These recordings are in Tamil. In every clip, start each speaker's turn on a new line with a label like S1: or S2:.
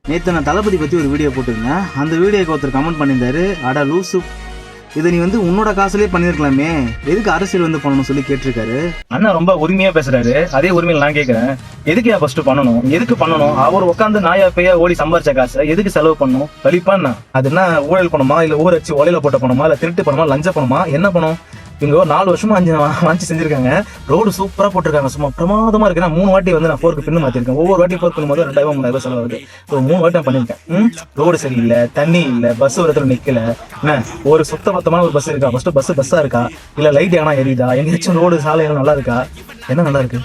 S1: நேற்று நான் தளபதி பற்றி ஒரு வீடியோ போட்டிருந்தேன். அந்த வீடியோக்கு ஒருத்தர் கமெண்ட் பண்ணியிருந்தாரு, அடா லூசு, இதை நீ உன்னோட காசுலேயே பண்ணியிருக்கலாமே, எதுக்கு அரசியல் பண்ணணும்னு சொல்லி கேட்டிருக்காரு. அண்ணா ரொம்ப உரிமையாக பேசுறாரு. அதே உரிமையில் நான் கேட்குறேன், எதுக்கு ஃபர்ஸ்ட் பண்ணணும், எதுக்கு பண்ணணும்? அவர் உட்காந்து நாயா பேயா ஓடி சம்பாரிச்ச காசை எதுக்கு செலவு பண்ணணும்? கழிப்பான்னா அது என்ன ஊழல் பணமா, இல்லை ஊற வச்சு ஒலையில போட்ட பணமா, இல்லை திருட்டு பணமா, லஞ்ச பணமா, என்ன பணம்? இவங்க ஒரு 4 வருஷமா 5 வாங்கி செஞ்சிருக்காங்க. ரோடு சூப்பரா போட்டிருக்காங்க, சும்மா பிரமாதமா இருக்கு. நான் 3 வாட்டி நான் ஃபோர்க்கு பின்னு மாத்திருக்கேன். ஒவ்வொரு வாட்டி ஃபோர்க் பண்ணும்போது 2000-3000 செலவு ஆகுது. 3 வாட்டி நான் பண்ணிருக்கேன். ரோடு சரியில்லை, தண்ணி இல்லை, பஸ் ஒரு இடத்துல நிக்கல. என்ன ஒரு சுத்தபத்தமான ஒரு பஸ் இருக்கா? ஃபர்ஸ்ட் பஸ்ஸா இருக்கா, இல்ல லைட் எங்கன்னா எரியுதா, எங்கேயாச்சும் ரோடு சாலை எல்லாம் நல்லா இருக்கா? என்ன நல்லா இருக்கு?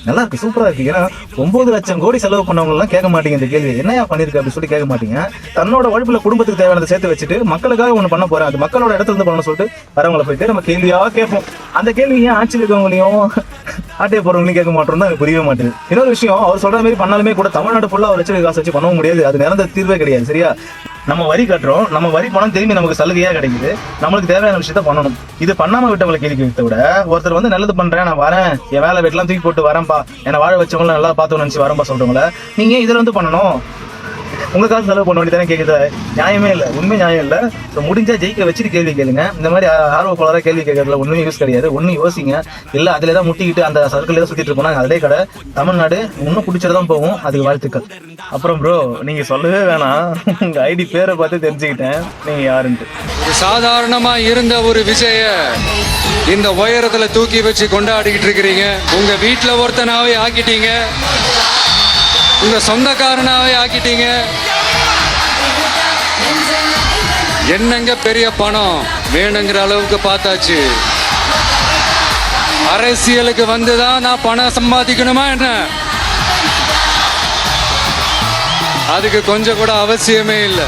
S1: நல்லா இருக்கு, சூப்பரா இருக்கு. ஏன்னா 9 லட்சம் கோடி செலவு பண்ணவங்க எல்லாம் கேட்க மாட்டீங்க இந்த கேள்வி, என்னையா பண்ணிருக்க அப்படின்னு சொல்லி கேட்க மாட்டீங்க. தன்னோட உழைப்புல குடும்பத்துக்கு தேவையானதை சேர்த்து வச்சுட்டு மக்களுக்காக ஒண்ணு பண்ண போறேன், அது மக்களோட இடத்துல இருந்து பண்ணணும்னு சொல்லிட்டு வரவங்களை போயிட்டு நம்ம கேள்வியா கேட்போம். அந்த கேள்வி ஏன் ஆட்சியில் இருக்கவங்களையும் ஆட்டையை போறவங்களையும் கேட்க மாட்டோம் தான் எனக்கு புரியவே மாட்டேது. இன்னொரு விஷயம், அவர் சொல்ற மாதிரி பண்ணாலுமே கூட தமிழ்நாடு ஃபுல்லா அவர் வச்சு காசு வச்சு பண்ணவும் முடியாது. அது நிரந்தர தீர்வே கிடையாது. சரியா, நம்ம வரி கட்டுறோம், நம்ம வரி பணம் திரும்பி நமக்கு சலுகையா கிடைக்குது, நம்மளுக்கு தேவையான விஷயத்த பண்ணணும். இது பண்ணாம விட்டவங்களை கேள்வி கேட்க விட, ஒருத்தர் நல்லது பண்றேன், நான் வரேன், என் வேலை வீட்டுலாம் தூக்கி போட்டு வரேன்ப்பா, என்னை வாழ வச்சவங்கள நல்லா பார்த்து நினைச்சு வரேன்பா சொல்றவங்கள நீங்க இதுல பண்ணணும், உங்க காசு செலவு பண்ண வேண்டியதானே கேட்குது. நியாயமே இல்லை, உண்மை நியாயம் இல்லை. முடிஞ்சா ஜெயிக்க வச்சுட்டு கேள்வி கேளுங்க. இந்த மாதிரி ஆர்வப்பாளராக கேள்வி கேட்கறதுல ஒன்றும் யூஸ் கிடையாது. ஒன்றும் யோசிங்க. இல்லை அதில் தான் முட்டிக்கிட்டு அந்த சர்க்கிள் தான் சுற்றிட்டு இருக்கோம். அதே கடை தமிழ்நாடு இன்னும் பிடிச்சதான் போகும். அதுக்கு வாழ்த்துக்கள். அப்புறம் ப்ரோ, நீங்க சொல்லவே வேணாம், உங்க ஐடி பேரை பார்த்து தெரிஞ்சுக்கிட்டேன் நீங்க யாருன்ட்டு.
S2: சாதாரணமா இருந்த ஒரு விஜய இந்த உயரத்துல தூக்கி வச்சு கொண்டாடிக்கிட்டு இருக்கிறீங்க. உங்க வீட்டுல ஒருத்தனாவே ஆக்கிட்டீங்க, உங்க சொந்தக்காரனாவே ஆக்கிட்டீங்க. என்னங்க பெரிய பணம் வேணுங்கிற அளவுக்கு பார்த்தாச்சு. அரசியலுக்கு வந்துதான் நான் பணம் சம்பாதிக்கணுமா என்ன? அதுக்கு கொஞ்சம் கூட அவசியமே இல்லை.